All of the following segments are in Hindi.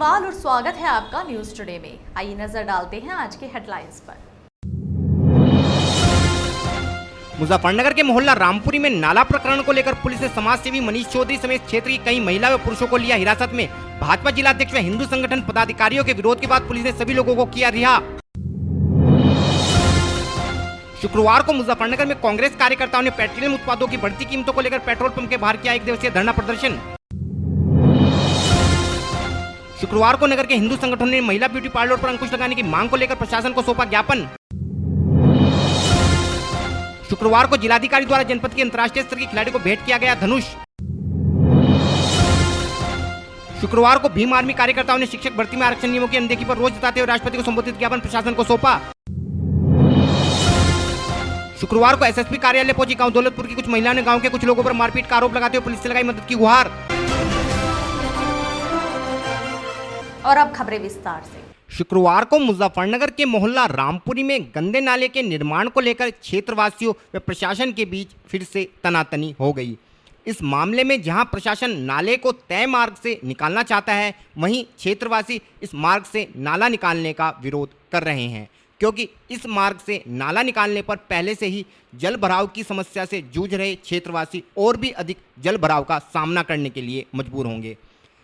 केजरीवाल और स्वागत है आपका न्यूज टुडे में। आइए नजर डालते हैं आज के हेडलाइंस पर। मुजफ्फरनगर के मोहल्ला रामपुरी में नाला प्रकरण को लेकर पुलिस ने समाजसेवी मनीष चौधरी समेत क्षेत्र की कई महिला व पुरुषों को लिया हिरासत में। भाजपा जिलाध्यक्ष व हिंदू संगठन पदाधिकारियों के विरोध के बाद पुलिस ने सभी लोगों को किया रिहा। शुक्रवार को मुजफ्फरनगर में कांग्रेस कार्यकर्ताओं ने पेट्रोलियम उत्पादों की बढ़ती कीमतों को लेकर पेट्रोल पंप के बाहर किया 1 दिवसीय धरना प्रदर्शन। शुक्रवार को नगर के हिंदू संगठनों ने महिला ब्यूटी पार्लर पर अंकुश लगाने की मांग को लेकर प्रशासन को सौंपा ज्ञापन। शुक्रवार को जिलाधिकारी द्वारा जनपद की अंतर्राष्ट्रीय स्तर की खिलाड़ी को भेंट किया गया धनुष। शुक्रवार को भीम आर्मी कार्यकर्ताओं ने शिक्षक भर्ती में आरक्षण नियमों की अनदेखी पर रोष जताते हुए राष्ट्रपति को संबोधित ज्ञापन प्रशासन को सौंपा। शुक्रवार को एसएसपी कार्यालय पहुंची गांव दौलतपुर की कुछ महिलाओं ने गांव के कुछ लोगों पर मारपीट का आरोप लगाते हुए पुलिस से लगाई मदद की गुहार। और अब खबरें विस्तार से। शुक्रवार को मुजफ्फरनगर के मोहल्ला रामपुरी में गंदे नाले के निर्माण को लेकर क्षेत्रवासियों व प्रशासन के बीच फिर से तनातनी हो गई। इस मामले में जहां प्रशासन नाले को तय मार्ग से निकालना चाहता है, वहीं क्षेत्रवासी इस मार्ग से नाला निकालने का विरोध कर रहे हैं, क्योंकि इस मार्ग से नाला निकालने पर पहले से ही जल भराव की समस्या से जूझ रहे क्षेत्रवासी और भी अधिक जल भराव का सामना करने के लिए मजबूर होंगे।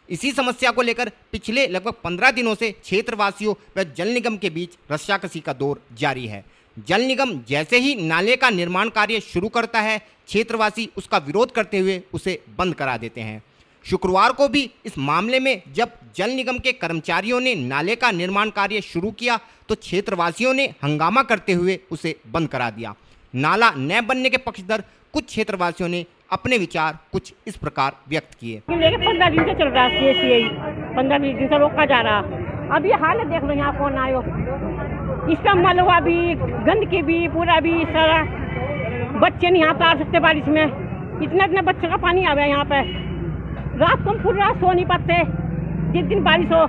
इसी समस्या को लेकर पिछले लगभग 15 दिनों से क्षेत्रवासियों व जल निगम के बीच रस्साकसी का दौर जारी है। जल निगम जैसे ही नाले का निर्माण कार्य शुरू करता है, क्षेत्रवासी उसका विरोध करते हुए उसे बंद करा देते हैं। शुक्रवार को भी इस मामले में जब जल निगम के कर्मचारियों ने नाले का निर्माण कार्य शुरू किया तो क्षेत्रवासियों ने हंगामा करते हुए उसे बंद करा दिया। नाला न बनने के पक्षधर कुछ क्षेत्रवासियों ने अपने विचार कुछ इस प्रकार व्यक्त किए। 15 दिन से चल रहा है, 15-20 दिन से रोका जा रहा। अब ये हालत देख लो, यहाँ कौन आयो, इसका मलबा भी, गंदगी भी, पूरा भी सारा। बच्चे नहीं यहाँ पे आ सकते बारिश में, इतना बच्चों का पानी आ गया यहाँ पे। रात को हम पूरी रात सो नहीं पाते जिस दिन बारिश हो।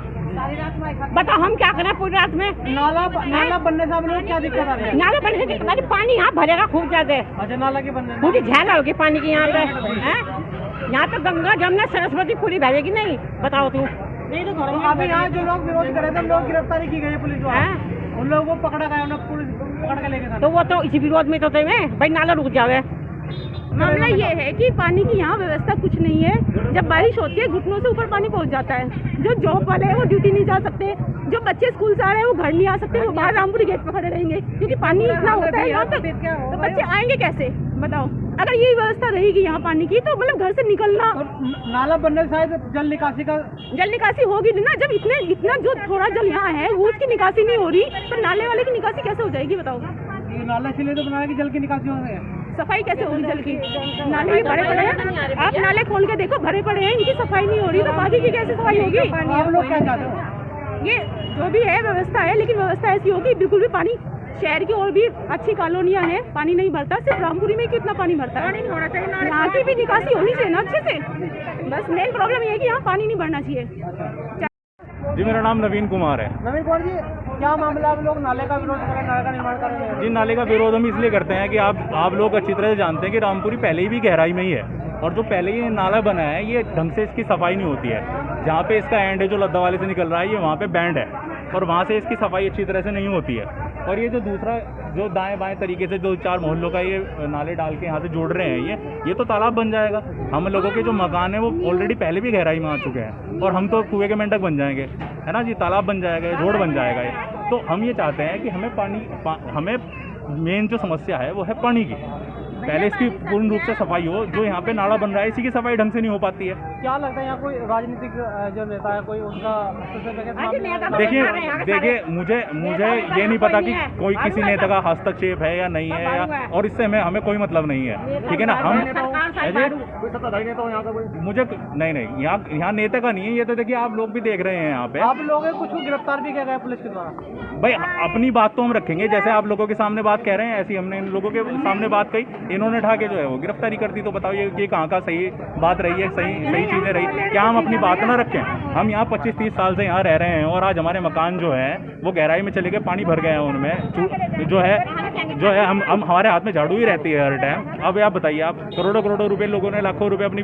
बताओ हम क्या करें पूरी रात में। नाला बनने से आपने क्या दिक्कत आ रही है? नाला बनने से पानी यहाँ भरेगा खूब ज्यादा। अच्छा, नाला के बनने पूरी झेल होगी पानी की यहाँ पे। यहाँ पे गंगा जमुना सरस्वती पूरी भरेगी नहीं, बताओ तू। नहीं तो अभी यहाँ जो लोग विरोध कर रहे थे, लोग गिरफ्तारी की गई पुलिस द्वारा, उन लोगों को पकड़ा गया, पुलिस पकड़ के लेके। तो वो तो इसी विरोध में तो थे भाई नाला रुक जावे। मामला ये है कि पानी की यहाँ व्यवस्था कुछ नहीं है। जब बारिश होती है घुटनों से ऊपर पानी पहुँच जाता है। जो जॉब वाले हैं वो ड्यूटी नहीं जा सकते, जो बच्चे स्कूल से आ रहे हैं वो घर नहीं आ सकते, वो बाहर रामपुरी गेट पर खड़े रहेंगे क्योंकि पानी इतना होता है यहाँ तक। तो बच्चे आएंगे कैसे बताओ? अगर यही व्यवस्था रहेगी यहाँ पानी की तो मतलब घर से निकलना। नाला बनने से शायद जल निकासी होगी ना। जब इतना जो थोड़ा जल यहाँ है वो उसकी निकासी नहीं हो रही तो नाले वाले की निकासी कैसे हो जाएगी बताओ? नाला इसलिए तो बनाया कि जल की निकासी हो रही है। सफाई कैसे होगी जल की? नाले भी भरे पड़े हैं, आप नाले खोल के देखो, भरे पड़े हैं, इनकी सफाई नहीं हो रही तो बाकी की कैसे सफाई होगी? आप लोग क्या चाहते हो? ये जो भी है व्यवस्था है, लेकिन व्यवस्था ऐसी होगी बिल्कुल भी पानी, शहर की और भी अच्छी कॉलोनियां हैं, पानी नहीं भरता। सिर्फ रामपुरी में कितना पानी भरता है? नहीं होना चाहिए, यहाँ की भी निकासी होनी चाहिए ना अच्छे से। बस मेन प्रॉब्लम ये है कि यहाँ पानी नहीं भरना चाहिए। जी, मेरा नाम नवीन कुमार है। नवीन कुमार जी, क्या मामला? आप लोग नाले का विरोध कर रहे हैं, नाले का निर्माण कर रहे हैं? जी, नाले का विरोध हम इसलिए करते हैं कि आप लोग अच्छी तरह से जानते हैं कि रामपुरी पहले ही भी गहराई में ही है, और जो पहले ये नाला बना है ये ढंग से इसकी सफाई नहीं होती है। जहाँ पे इसका एंड है जो लद्दा वाले से निकल रहा है, ये वहाँ पे बैंड है और वहाँ से इसकी सफाई अच्छी तरह से नहीं होती है। और ये जो दूसरा जो दाएं बाएं तरीके से जो 4 मोहल्लों का ये नाले डाल के यहाँ से जोड़ रहे हैं, ये तो तालाब बन जाएगा। हम लोगों के जो मकान है वो ऑलरेडी पहले भी गहराई में आ चुके हैं और हम तो कुएं के मेंढक बन जाएंगे, है ना जी। तालाब बन जाएगा, रोड बन जाएगा ये। तो हम ये चाहते हैं कि हमें मेन जो समस्या है वो है पानी की। पहले इसकी पूर्ण रूप से सफाई हो। जो यहाँ पे नाला बन रहा है इसी की सफाई ढंग से नहीं हो पाती है। क्या लगता है यहाँ कोई राजनीतिक जो नेता है कोई उनका? देखिए मुझे ये नहीं पता कि कोई किसी नेता का हस्तक्षेप है या नहीं है, और इससे हमें कोई मतलब नहीं है, ठीक है ना। हम मुझे नहीं यहाँ नेता का नहीं है ये, तो देखिए आप लोग भी देख रहे हैं यहाँ पे। आप लोग कुछ गिरफ्तार भी किया गया पुलिस के द्वारा? भाई अपनी बात तो हम रखेंगे, जैसे आप लोगों के सामने बात कह रहे हैं ऐसी हमने इन लोगों के सामने बात कही, इन्होंने ढाके जो है वो गिरफ्तारी कर दी। तो बताओ ये कहाँ का सही बात रही है? सही चीज़ें रही? क्या हम अपनी बात ना रखें? हम यहाँ 25-30 साल से यहाँ रह रहे हैं और आज हमारे मकान जो है वो गहराई में चले गए, पानी भर गए हैं उनमें। जो है हम हमारे हाथ में झाड़ू ही रहती है हर टाइम। अब आप बताइए, आप करोड़ों करोड़ों रुपए लोगों ने, लाखों रुपए अपनी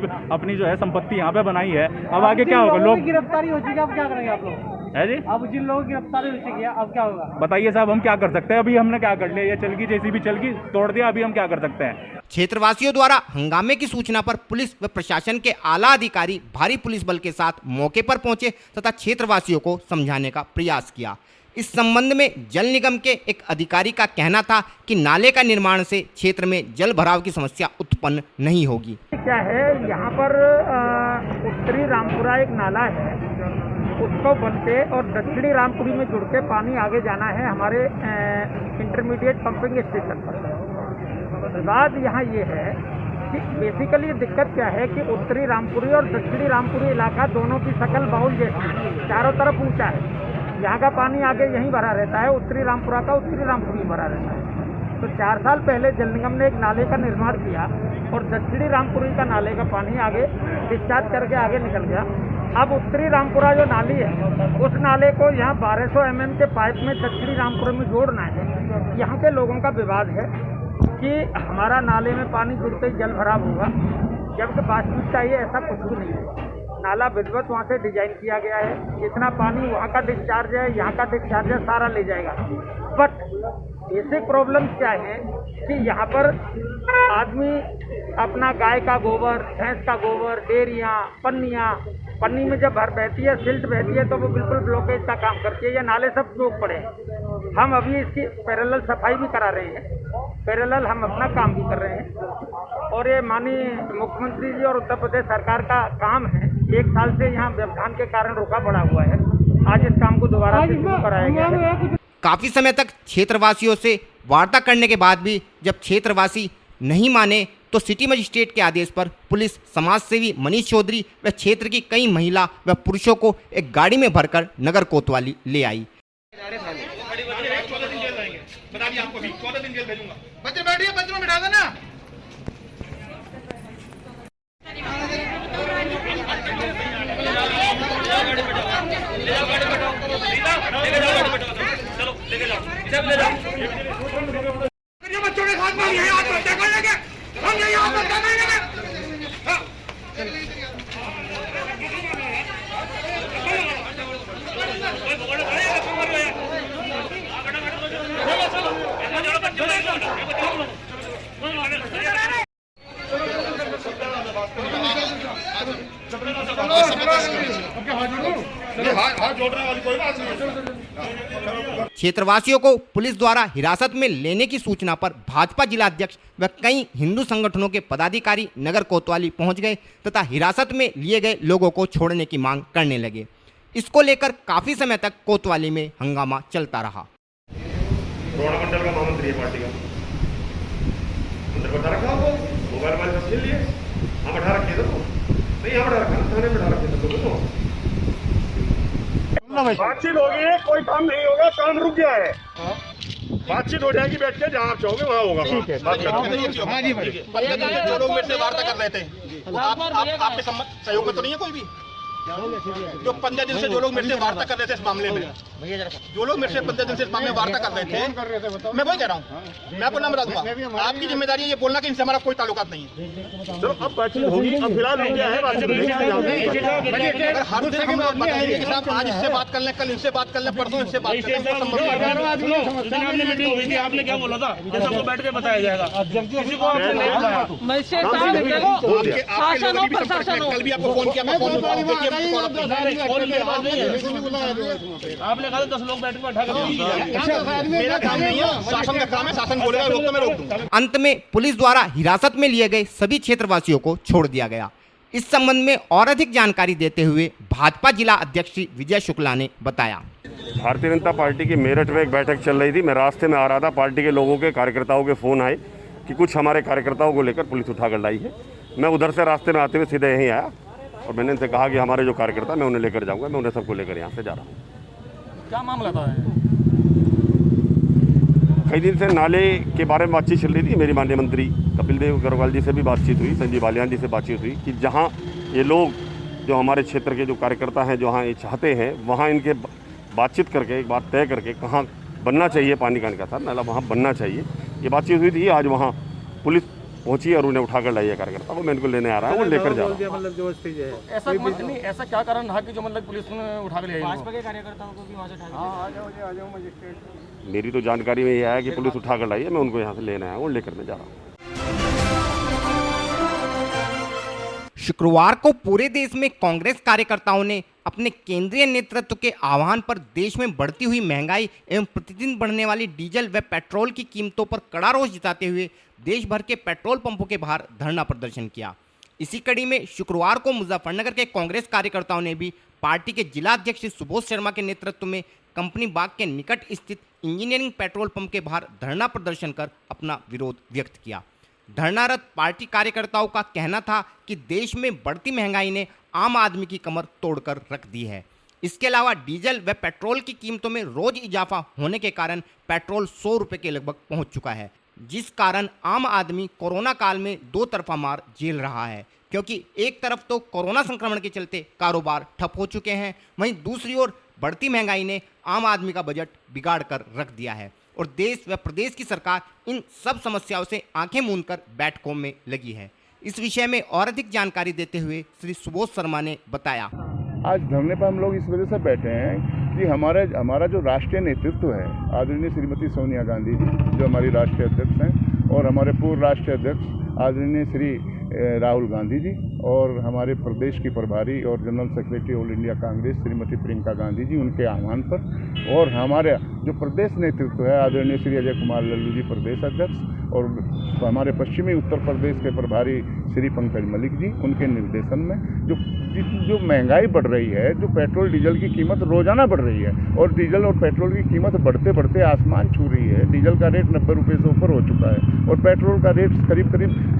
जो है संपत्ति यहाँ पे बनाई है। अब आगे क्या होगा? लोग गिरफ्तारी हो चुकी है, अब क्या करेंगे आप लोग? है जी, अब जिन लोगों की गिरफ्तारी हो चुकी है अब क्या होगा? बताइए साहब, हम क्या कर सकते हैं? अभी हमने क्या कर लिया? ये चल गई जेसीबी, चल गई, तोड़ दिया, अभी हम क्या कर सकते हैं? क्षेत्रवासियों द्वारा हंगामे की सूचना पर पुलिस व प्रशासन के आला अधिकारी भारी पुलिस बल के साथ मौके पर पहुंचे तथा क्षेत्रवासियों को समझाने का प्रयास किया। इस संबंध में जल निगम के एक अधिकारी का कहना था कि नाले का निर्माण से क्षेत्र में जल भराव की समस्या उत्पन्न नहीं होगी। क्या है, यहाँ पर उत्तरी रामपुरा एक नाला है, उसको बनते और दक्षिणी रामपुरी में जुड़ के पानी आगे जाना है हमारे इंटरमीडिएट पंपिंग स्टेशन पर। बात यहाँ ये है कि बेसिकली दिक्कत क्या है कि उत्तरी रामपुरी और दक्षिणी रामपुरी इलाका दोनों की शकल बाउल जैसी है, चारों तरफ ऊंचा है। यहाँ का पानी आगे यहीं भरा रहता है, उत्तरी रामपुरा का उत्तरी रामपुरी में भरा रहता है। तो 4 साल पहले जल निगम ने एक नाले का निर्माण किया और दक्षिणी रामपुरी का नाले का पानी आगे डिस्चार्ज करके आगे निकल गया। अब उत्तरी रामपुरा जो नाली है, उस नाले को यहाँ 1200 mm के पाइप में दक्षिणी रामपुरा में जोड़ना है। यहाँ के लोगों का विवाद है कि हमारा नाले में पानी जुड़ते ही जल भराव होगा, जबकि वास्तविकता ये ऐसा कुछ भी नहीं है। नाला विधिवत वहाँ से डिजाइन किया गया है, जितना पानी वहाँ का डिस्चार्ज है, यहाँ का डिस्चार्ज है, सारा ले जाएगा। बट बेसिक प्रॉब्लम क्या है कि यहाँ पर आदमी अपना गाय का गोबर, भैंस का गोबर, डेरियाँ, पन्नी में जब भर बहती है, सिल्ट बहती है, तो वो बिल्कुल ब्लॉकेज का काम करती है। ये नाले सब चौक पड़े हैं। हम अभी इसकी पैरेलल सफाई भी करा रहे हैं, पैरेलल हम अपना काम भी कर रहे हैं। और ये माननीय मुख्यमंत्री जी और उत्तर प्रदेश सरकार का काम है। 1 साल से यहाँ व्यवधान के कारण रुका पड़ा हुआ है, आज इस काम को दोबारा से शुरू कराया गया है। काफी समय तक क्षेत्रवासियों से वार्ता करने के बाद भी जब क्षेत्रवासी नहीं माने तो सिटी मजिस्ट्रेट के आदेश पर पुलिस समाजसेवी मनीष चौधरी व क्षेत्र की कई महिला व पुरुषों को एक गाड़ी में भरकर नगर कोतवाली ले आई। बच्चे बैठिए, बच्चों में बिठा देना। बच्चों के साथ में यही आत्महत्या कर लेंगे, हम यही आत्महत्या कर लेंगे। क्षेत्रवासियों को पुलिस द्वारा हिरासत में लेने की सूचना पर भाजपा जिलाध्यक्ष व कई हिंदू संगठनों के पदाधिकारी नगर कोतवाली पहुंच गए तथा हिरासत में लिए गए लोगों को छोड़ने की मांग करने लगे। इसको लेकर काफी समय तक कोतवाली में हंगामा चलता रहा। मंडल का महामंत्री है पार्टी का, अंदर बैठा रखा हो, मोबाइल वाले सब छीन लिए। हाँ बैठा रखे थे, नहीं यहाँ बैठा रखा, थाने बैठा रखे थे। बातचीत होगी, कोई काम नहीं होगा, काम रुक गया है। बातचीत हो जाएगी, बैठ के जहाँ आप चाहोगे वहाँ होगा। ठीक है, बात करो। हाँ जी भाई, जो लोग मेरे से वार्ता कर रहे थे, आपके सहयोग में तो नहीं है कोई भी? जो 15 दिन से जो लोग मेरे से वार्ता कर रहे थे इस मामले में, जो लोग मेरे से 15 दिन से इस मामले में वार्ता कर रहे थे, मैं वही कह रहा हूँ, मैं आपको नाम बता दूंगा। आपकी जिम्मेदारी है ये बोलना कि इनसे हमारा कोई ताल्लुकात नहीं है। चलो अब बातचीत होगी, अब फिलहाल हो गया है बातचीत। हर दिन हम बताएंगे कि साहब आज इससे बात कर लें, कल इनसे बात कर लें, परसों इनसे बात कर लें, आपने क्या बोला था? सबको बैठ के बताया जाएगा। कल भी आपको फोन किया, मैं फोन आपने कहा 10 लोग बैठ के बैठा कर। मेरा काम नहीं है, शासन का काम है, शासन बोलेगा रोक तो मैं रोक दूंगा। अंत में पुलिस द्वारा हिरासत में लिए गए सभी क्षेत्रवासियों को छोड़ दिया गया। इस संबंध में और अधिक जानकारी देते हुए भाजपा जिला अध्यक्ष श्री विजय शुक्ला ने बताया। भारतीय जनता पार्टी की मेरठ में एक बैठक चल रही थी। मैं रास्ते में आ रहा था, पार्टी के लोगों के कार्यकर्ताओं के फोन आए कि कुछ हमारे कार्यकर्ताओं को लेकर पुलिस उठाकर लाई है। मैं उधर से रास्ते में आते हुए सीधे यहीं आया और मैंने इनसे कहा कि हमारे जो कार्यकर्ता मैं उन्हें लेकर जाऊंगा, मैं उन्हें सबको लेकर यहाँ से जा रहा हूँ। क्या मामला था? कई दिन से नाले के बारे में बातचीत चल रही थी। मेरी माननीय मंत्री कपिल देव अग्रवाल जी से भी बातचीत हुई, संजीव बालियान जी से बातचीत हुई कि जहाँ ये लोग जो हमारे क्षेत्र के जो कार्यकर्ता हैं जहाँ ये चाहते हैं वहाँ इनके बातचीत करके एक बात तय करके कहाँ बनना चाहिए पानी का निकास नाला, वहाँ बनना चाहिए। ये बातचीत हुई थी। आज वहाँ पुलिस पहुंची और उन्हें उठाकर लाई है कार्यकर्ता को। मैं इनको लेने आ रहा हूँ, वो लेकर जा रहा हूँ। ऐसा नहीं, ऐसा क्या कारण रहा कि जो मतलब पुलिस ने उठा के ले आई? भाजपा के कार्यकर्ताओं को भी वहाँ से उठा के मेरी तो जानकारी में यह है कि पुलिस उठाकर लाई है, मैं उनको यहाँ से लेने आया हूँ, लेकर मैं जा रहा हूँ। शुक्रवार को पूरे देश में कांग्रेस कार्यकर्ताओं ने अपने केंद्रीय नेतृत्व के आह्वान पर देश में बढ़ती हुई महंगाई एवं प्रतिदिन बढ़ने वाली डीजल व पेट्रोल की कीमतों पर कड़ा रोष जताते हुए देश भर के पेट्रोल पंपों के बाहर धरना प्रदर्शन किया। इसी कड़ी में शुक्रवार को मुजफ्फरनगर के कांग्रेस कार्यकर्ताओं ने भी पार्टी के जिला अध्यक्ष सुबोध शर्मा के नेतृत्व में कंपनी बाग के निकट स्थित इंजीनियरिंग पेट्रोल पंप के बाहर धरना प्रदर्शन कर अपना विरोध व्यक्त किया। धरनारत पार्टी कार्यकर्ताओं का कहना था कि देश में बढ़ती महंगाई ने आम आदमी की कमर तोड़कर रख दी है। इसके अलावा डीजल व पेट्रोल की कीमतों में रोज इजाफा होने के कारण पेट्रोल 100 रुपये के लगभग पहुंच चुका है, जिस कारण आम आदमी कोरोना काल में दो तरफा मार झेल रहा है, क्योंकि एक तरफ तो कोरोना संक्रमण के चलते कारोबार ठप हो चुके हैं, वहीं दूसरी ओर बढ़ती महंगाई ने आम आदमी का बजट बिगाड़ कर रख दिया है और देश व प्रदेश की सरकार इन सब समस्याओं से आंखें मूंदकर बैठकों में लगी है। इस विषय में और अधिक जानकारी देते हुए श्री सुबोध शर्मा ने बताया। आज धरने पर हम लोग इस वजह से बैठे हैं कि हमारा जो राष्ट्रीय नेतृत्व है, आदरणीय श्रीमती सोनिया गांधी जी जो हमारी राष्ट्रीय अध्यक्ष हैं, और हमारे पूर्व राष्ट्रीय अध्यक्ष आदरणीय श्री राहुल गांधी जी, और हमारे प्रदेश की प्रभारी और general secretary all India Congress Shrimati Priyanka Gandhi ji, उनके आह्वान पर, और हमारे जो प्रदेश नेतृत्व है आदरणीय श्री अजय कुमार लल्लू जी प्रदेश अध्यक्ष, और हमारे पश्चिमी उत्तर प्रदेश के प्रभारी श्री पंकज मलिक जी, उनके निर्देशन में जो महंगाई बढ़ रही है, जो पेट्रोल डीजल की कीमत रोजाना बढ़ रही है, और डीजल और पेट्रोल की कीमत बढ़ते बढ़ते आसमान छू रही है। डीजल का रेट 90 रुपये से ऊपर हो चुका है और पेट्रोल का रेट करीब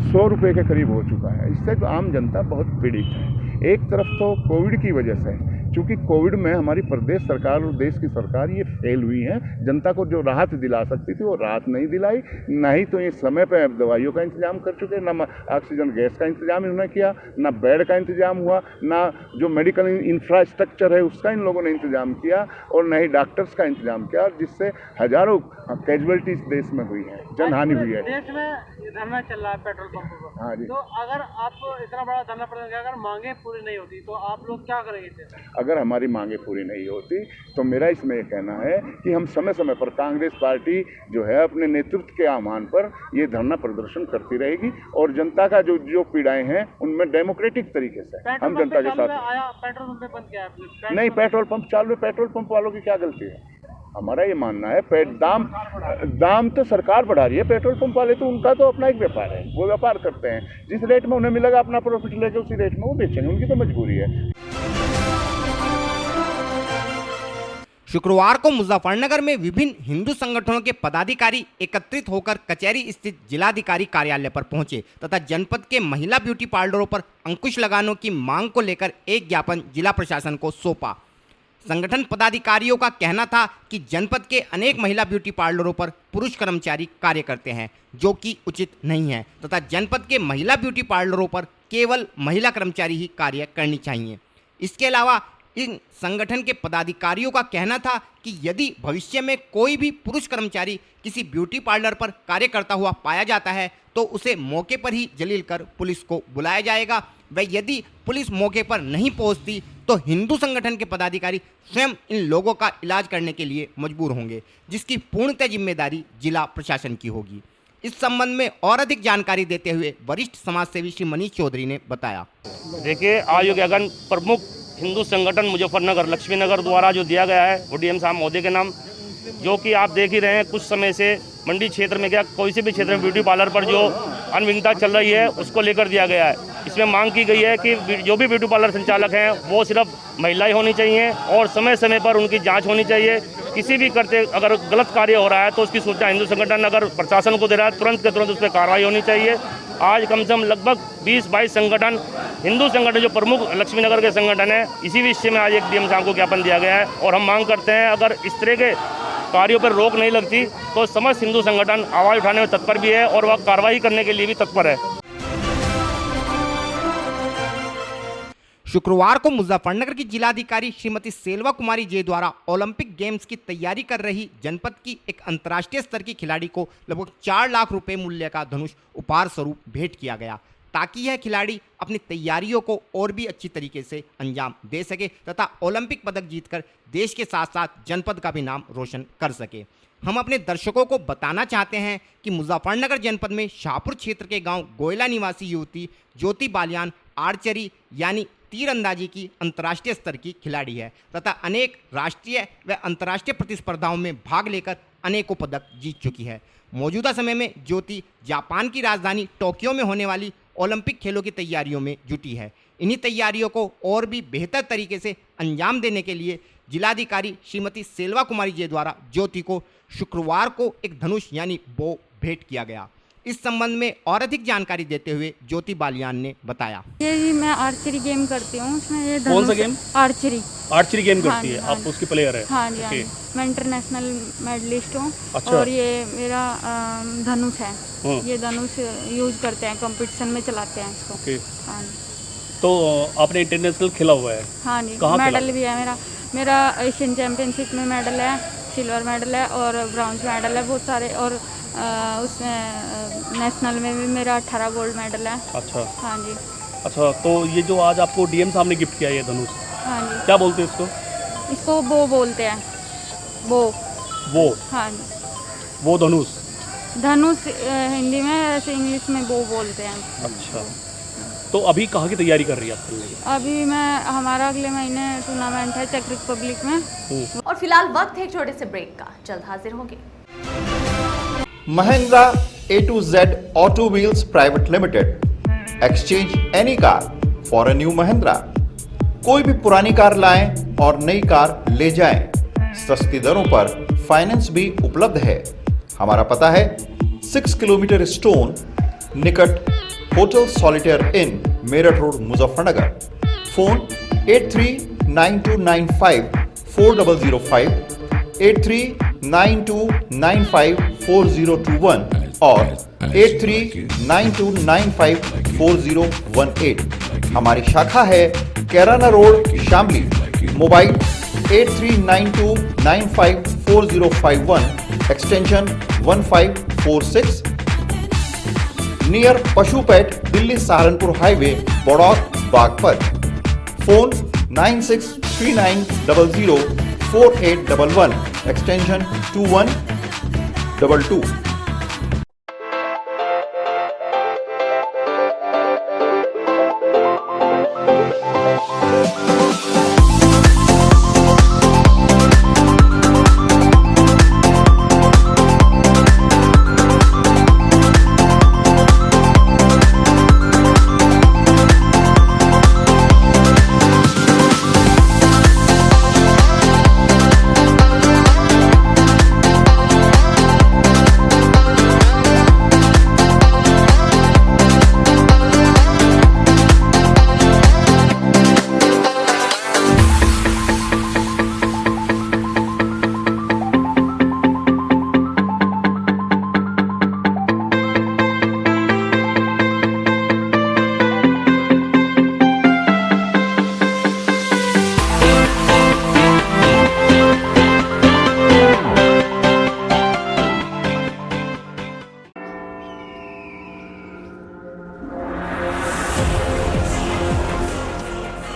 100 रुपये के करीब हो चुका है। इससे तो आम जनता बहुत पीड़ित है। एक तरफ तो कोविड की वजह से, चूँकि कोविड में हमारी प्रदेश सरकार और देश की सरकार ये फेल हुई है, जनता को जो राहत दिला सकती थी वो राहत नहीं दिलाई, नहीं तो ये समय पर दवाइयों का इंतजाम कर चुके, ना ऑक्सीजन गैस का इंतजाम इन्होंने किया, ना बेड का इंतजाम हुआ, ना जो मेडिकल इंफ्रास्ट्रक्चर है उसका इन लोगों ने इंतजाम किया, और न ही डॉक्टर्स का इंतजाम किया, जिससे हजारों कैजुअलिटीज देश में हुई है, जनहानि हुई है। देश में धरना चल रहा है पेट्रोल पंप पर। हाँ जी। तो अगर आप इतना बड़ा धरना प्रदर्शन, अगर मांगे पूरी नहीं होती तो आप लोग क्या करेंगे? अगर हमारी मांगे पूरी नहीं होती तो मेरा इसमें कहना है कि हम समय समय पर कांग्रेस पार्टी जो है अपने नेतृत्व के आह्वान पर ये धरना प्रदर्शन करती रहेगी, और जनता का जो पीड़ाएं हैं उनमें डेमोक्रेटिक तरीके से हम जनता के साथ। पेट्रोल पंप बंद किया नहीं, पेट्रोल पंप चालू है, पेट्रोल पंप वालों की क्या गलती है? हमारा ये मानना है दाम तो सरकार बढ़ा रही है, पेट्रोल पंप वाले तो उनका तो अपना एक व्यापार है, वो व्यापार करते हैं, जिस रेट में उन्हें मिलेगा अपना प्रॉफिट लेके उसी रेट में वो बेचेंगे, उनकी तो मजबूरी है। शुक्रवार को मुजफ्फरनगर में विभिन्न हिंदू संगठनों के पदाधिकारी एकत्रित होकर कचहरी स्थित जिलाधिकारी कार्यालय पर पहुंचे तथा जनपद के महिला ब्यूटी पार्लरों पर अंकुश लगाने की मांग को लेकर एक ज्ञापन जिला प्रशासन को सौंपा। संगठन पदाधिकारियों का कहना था कि जनपद के अनेक महिला ब्यूटी पार्लरों पर पुरुष कर्मचारी कार्य करते हैं, जो कि उचित नहीं है, तथा जनपद के महिला ब्यूटी पार्लरों पर केवल महिला कर्मचारी ही कार्य करनी चाहिए। इसके अलावा इन संगठन के पदाधिकारियों का कहना था कि यदि भविष्य में कोई भी पुरुष कर्मचारी किसी ब्यूटी पार्लर पर कार्य करता हुआ पाया जाता है तो उसे मौके पर ही जलील कर पुलिस को बुलाया जाएगा, व यदि पुलिस मौके पर नहीं पहुंचती तो हिंदू संगठन के पदाधिकारी स्वयं इन लोगों का इलाज करने के लिए मजबूर होंगे, जिसकी पूर्णतः जिम्मेदारी जिला प्रशासन की होगी। इस संबंध में और अधिक जानकारी देते हुए वरिष्ठ समाजसेवी श्री मनीष चौधरी ने बताया। देखिए, आयोग ज्ञापन प्रमुख हिंदू संगठन मुजफ्फरनगर लक्ष्मी नगर द्वारा जो दिया गया है वो डीएम साहब महोदय के नाम, जो कि आप देख ही रहे हैं कुछ समय से मंडी क्षेत्र में क्या कोई से भी क्षेत्र में ब्यूटी पार्लर पर जो अनियमितता चल रही है उसको लेकर दिया गया है। इसमें मांग की गई है कि जो भी ब्यूटी पार्लर संचालक हैं वो सिर्फ महिलाएं होनी चाहिए और समय समय पर उनकी जांच होनी चाहिए। किसी भी करते अगर गलत कार्य हो रहा है तो उसकी सूचना हिंदू संगठन अगर प्रशासन को दे रहा है तुरंत के तुरंत उस पर कार्रवाई होनी चाहिए। आज कम से कम लगभग 20-22 संगठन हिंदू संगठन जो प्रमुख लक्ष्मी नगर के संगठन है, इसी विषय में आज एक डीएम साहब को ज्ञापन दिया गया है और हम मांग करते हैं अगर इस तरह के कार्यों पर रोक नहीं लगती तो समस्त हिंदू संगठन आवाज़ उठाने में तत्पर भी है और वह कार्रवाई करने के लिए भी तत्पर है। शुक्रवार को मुजफ्फरनगर की जिलाधिकारी श्रीमती सेल्वा कुमारी जे द्वारा ओलंपिक गेम्स की तैयारी कर रही जनपद की एक अंतर्राष्ट्रीय स्तर की खिलाड़ी को लगभग 4 लाख रुपए मूल्य का धनुष उपहार स्वरूप भेंट किया गया, ताकि यह खिलाड़ी अपनी तैयारियों को और भी अच्छी तरीके से अंजाम दे सके तथा ओलंपिक पदक जीतकर देश के साथ साथ जनपद का भी नाम रोशन कर सके। हम अपने दर्शकों को बताना चाहते हैं कि मुजफ्फरनगर जनपद में शाहपुर क्षेत्र के गांव गोयला निवासी युवती ज्योति बालियान आर्चरी यानी तीरंदाजी की अंतर्राष्ट्रीय स्तर की खिलाड़ी है तथा अनेक राष्ट्रीय व अंतर्राष्ट्रीय प्रतिस्पर्धाओं में भाग लेकर अनेकों पदक जीत चुकी है। मौजूदा समय में ज्योति जापान की राजधानी टोक्यो में होने वाली ओलंपिक खेलों की तैयारियों में जुटी है। इन्हीं तैयारियों को और भी बेहतर तरीके से अंजाम देने के लिए जिलाधिकारी श्रीमती सेल्वा कुमारी जे द्वारा ज्योति को शुक्रवार को एक धनुष यानी बो भेंट किया गया। इस संबंध में और अधिक जानकारी देते हुए ज्योति बालियान ने बताया, ये मैं आर्चरी गेम करती हूँ, उसमें ये कौन सा गेम? आर्चरी गेम करती है आप, उसकी प्लेयर है? हाँ जी, हाँ जी, मैं इंटरनेशनल मेडलिस्ट हूँ। अच्छा। और ये मेरा धनुष है, ये धनुष यूज करते हैं कंपटीशन में, चलाते हैं इसको। हाँ जी। तो आपने इंटरनेशनल खेला हुआ है? हाँ जी, मेडल भी है मेरा एशियन चैंपियनशिप में मेडल है, सिल्वर मेडल है और ब्रॉन्ज मेडल है बहुत सारे, और उसमें नेशनल में भी मेरा 18 गोल्ड मेडल है। अच्छा। हाँ जी। अच्छा, तो ये जो आज आपको डीएम साहब ने गिफ्ट किया ये धनुष, हाँ जी, क्या बोलते हैं इसको? इसको बो बोलते हैं, वो। हाँ जी, वो धनुष हिंदी में, ऐसे इंग्लिश में वो बोलते हैं। अच्छा, तो अभी कहाँ की तैयारी कर रही है आप खेलने की? अभी हमारा अगले महीने टूर्नामेंट है चेक रिपब्लिक में। और फिलहाल वक्त है एक छोटे से ब्रेक का, जल्द हाजिर होंगे। Mahindra A to Z Auto Wheels Private Limited, exchange any car for a new Mahindra। कोई भी पुरानी कार लाएं और नई कार ले जाएं। सस्ती दरों पर फाइनेंस भी उपलब्ध है। हमारा पता है 6 किलोमीटर स्टोन निकट hotel solitaire inn Meerut road Muzaffarnagar. Phone 8392954005, 8392954021 और 8392954018। हमारी शाखा है Kairana road Shamli. Mobile 8392954051 extension 1546, near पशुपेट Delhi Saharanpur highway Baraut Baghpat. Phone 9639004811 extension 2122।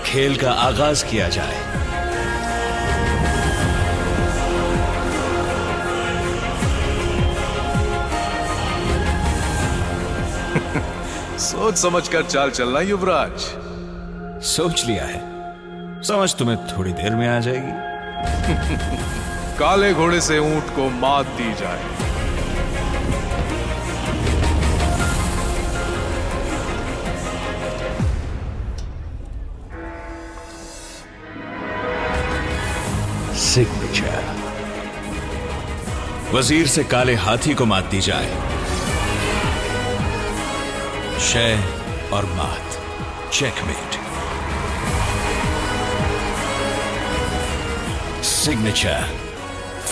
खेल का आगाज किया जाए। सोच समझकर चाल चलना युवराज। सोच लिया है, समझ तुम्हें थोड़ी देर में आ जाएगी। काले घोड़े से ऊंट को मात दी जाए। सिग्नेचर। वजीर से काले हाथी को मात दी जाए। शय और मात, चेकमेट। सिग्नेचर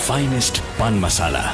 फाइनेस्ट पान मसाला।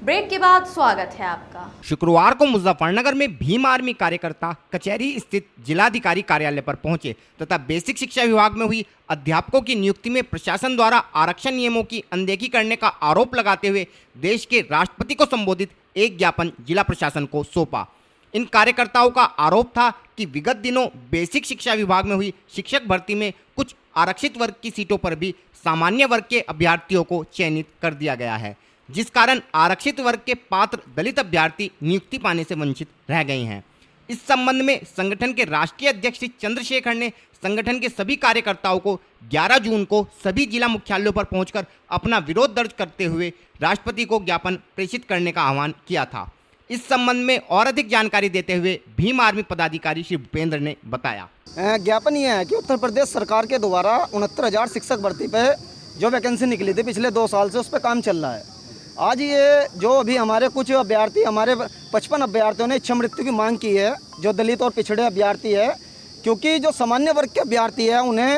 ब्रेक के बाद स्वागत है आपका। शुक्रवार को मुजफ्फरनगर में भीम आर्मी कार्यकर्ता कचहरी स्थित जिलाधिकारी कार्यालय पर पहुंचे तथा बेसिक शिक्षा विभाग में हुई अध्यापकों की नियुक्ति में प्रशासन द्वारा आरक्षण नियमों की अनदेखी करने का आरोप लगाते हुए देश के राष्ट्रपति को संबोधित एक ज्ञापन जिला प्रशासन को सौंपा। इन कार्यकर्ताओं का आरोप था कि विगत दिनों बेसिक शिक्षा विभाग में हुई शिक्षक भर्ती में कुछ आरक्षित वर्ग की सीटों पर भी सामान्य वर्ग के अभ्यर्थियों को चयनित कर दिया गया है, जिस कारण आरक्षित वर्ग के पात्र दलित अभ्यर्थी नियुक्ति पाने से वंचित रह गए हैं। इस संबंध में संगठन के राष्ट्रीय अध्यक्ष श्री चंद्रशेखर ने संगठन के सभी कार्यकर्ताओं को 11 जून को सभी जिला मुख्यालयों पर पहुंचकर अपना विरोध दर्ज करते हुए राष्ट्रपति को ज्ञापन प्रेषित करने का आह्वान किया था। इस संबंध में और अधिक जानकारी देते हुए भीम आर्मी पदाधिकारी श्री भूपेंद्र ने बताया। ज्ञापन ये है कि उत्तर प्रदेश सरकार के द्वारा 69,000 शिक्षक भर्ती पे जो वैकेंसी निकली थी पिछले 2 साल से उस पर काम चल रहा है। आज ये जो अभी हमारे कुछ अभ्यर्थी, हमारे 55 अभ्यर्थियों ने इच्छा मृत्यु की मांग की है, जो दलित और पिछड़े अभ्यर्थी है, क्योंकि जो सामान्य वर्ग के अभ्यर्थी है उन्हें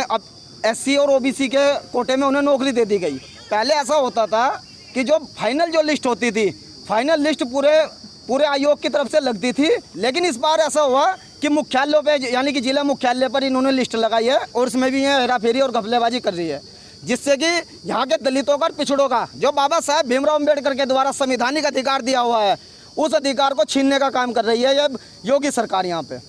अब SC और OBC के कोटे में उन्हें नौकरी दे दी गई। पहले ऐसा होता था कि जो फाइनल जो लिस्ट होती थी, फाइनल लिस्ट पूरे आयोग की तरफ से लगती थी, लेकिन इस बार ऐसा हुआ कि मुख्यालयों पे यानी कि जिला मुख्यालय पर इन्होंने लिस्ट लगाई है और इसमें भी ये हेराफेरी और घपलेबाजी कर रही है, जिससे कि यहाँ के दलितों का और पिछड़ों का जो बाबा साहब भीमराव अम्बेडकर के द्वारा संवैधानिक अधिकार दिया हुआ है उस अधिकार को छीनने का काम कर रही है ये योगी सरकार यहाँ पे।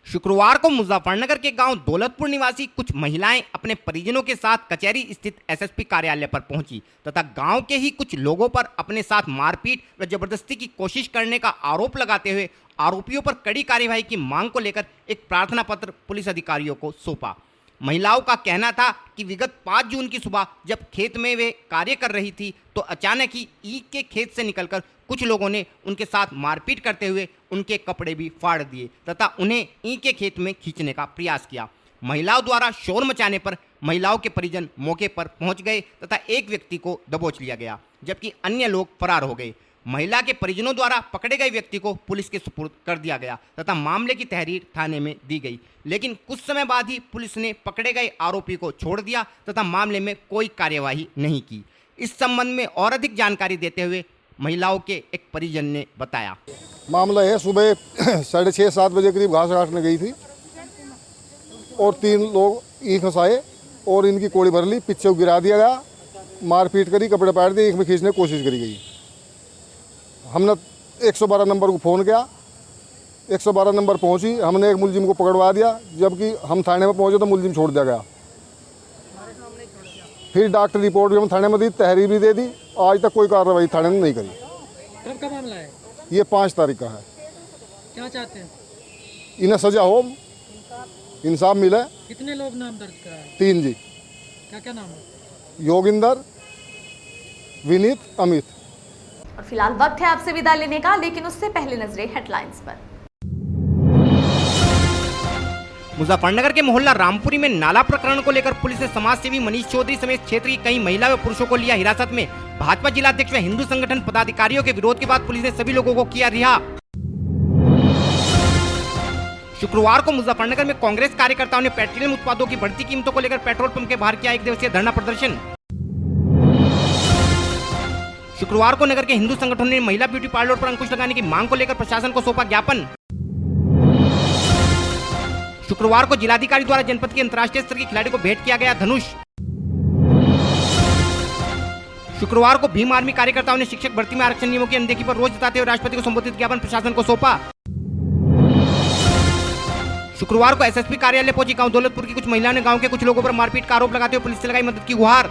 शुक्रवार को मुजफ्फरनगर के गांव दौलतपुर निवासी कुछ महिलाएं अपने परिजनों के साथ कचहरी स्थित SSP कार्यालय पर पहुंची तथा गांव के ही कुछ लोगों पर अपने साथ मारपीट व जबरदस्ती की कोशिश करने का आरोप लगाते हुए आरोपियों पर कड़ी कार्यवाही की मांग को लेकर एक प्रार्थना पत्र पुलिस अधिकारियों को सौंपा। महिलाओं का कहना था कि विगत 5 जून की सुबह जब खेत में वे कार्य कर रही थी तो अचानक ही ईख के खेत से निकलकर कुछ लोगों ने उनके साथ मारपीट करते हुए उनके कपड़े भी फाड़ दिए तथा उन्हें ईख के खेत में खींचने का प्रयास किया। महिलाओं द्वारा शोर मचाने पर महिलाओं के परिजन मौके पर पहुंच गए तथा एक व्यक्ति को दबोच लिया गया, जबकि अन्य लोग फरार हो गए। महिला के परिजनों द्वारा पकड़े गए व्यक्ति को पुलिस के सुपुर्द कर दिया गया तथा मामले की तहरीर थाने में दी गई, लेकिन कुछ समय बाद ही पुलिस ने पकड़े गए आरोपी को छोड़ दिया तथा मामले में कोई कार्यवाही नहीं की। इस संबंध में और अधिक जानकारी देते हुए महिलाओं के एक परिजन ने बताया। मामला है, सुबह 6:30-7 बजे करीब घास काटने गई थी और 3 लोग ईख फंसाए और इनकी कोड़ी भर ली, पीछे गिरा दिया गया, मारपीट करी, कपड़े पाट दिए, ईख में खींचने की कोशिश करी गई। हमने 112 नंबर को फ़ोन किया, 112 नंबर पहुंची, हमने एक मुलजिम को पकड़वा दिया, जबकि हम थाने में पहुंचे तो मुलजिम छोड़ दिया गया। फिर डॉक्टर रिपोर्ट भी हम थाने में दी, तहरीर भी दे दी, आज तक कोई कार्रवाई थाने ने नहीं करी। कब का मामला है? ये 5 तारीख का है। क्या चाहते हैं? इन्हें सजा हो, इंसाफ मिले। कितने लोग नाम दर्ज कराए? 3 जी। क्या क्या नाम है? योगिंदर, विनीत, अमित। और फिलहाल वक्त है आपसे विदा लेने का, लेकिन उससे पहले नजरें हेडलाइंस पर। मुजफ्फरनगर के मोहल्ला रामपुरी में नाला प्रकरण को लेकर पुलिस ने समाज सेवी मनीष चौधरी समेत क्षेत्र की कई महिला व पुरुषों को लिया हिरासत में। भाजपा जिला अध्यक्ष व हिंदू संगठन पदाधिकारियों के विरोध के बाद पुलिस ने सभी लोगों को किया रिहा। शुक्रवार को मुजफ्फरनगर में कांग्रेस कार्यकर्ताओं ने पेट्रोलियम उत्पादों की बढ़ती कीमतों को लेकर पेट्रोल पंप के बाहर किया 1 दिवसीय धरना प्रदर्शन। शुक्रवार को नगर के हिंदू संगठनों ने महिला ब्यूटी पार्लर पर अंकुश लगाने की मांग को लेकर प्रशासन को सौंपा ज्ञापन। शुक्रवार को जिलाधिकारी द्वारा जनपद के अंतर्राष्ट्रीय स्तर के खिलाड़ी को भेंट किया गया धनुष। शुक्रवार को भीम आर्मी कार्यकर्ताओं ने शिक्षक भर्ती में आरक्षण नियमों की अनदेखी पर रोष जताते हुए राष्ट्रपति को संबोधित ज्ञापन प्रशासन को सौंपा। शुक्रवार को SSP कार्यालय पहुंची गांव दौलतपुर की कुछ महिलाओं ने गांव के कुछ लोगों पर मारपीट का आरोप लगाते हुए पुलिस से लगाई मदद की गुहार।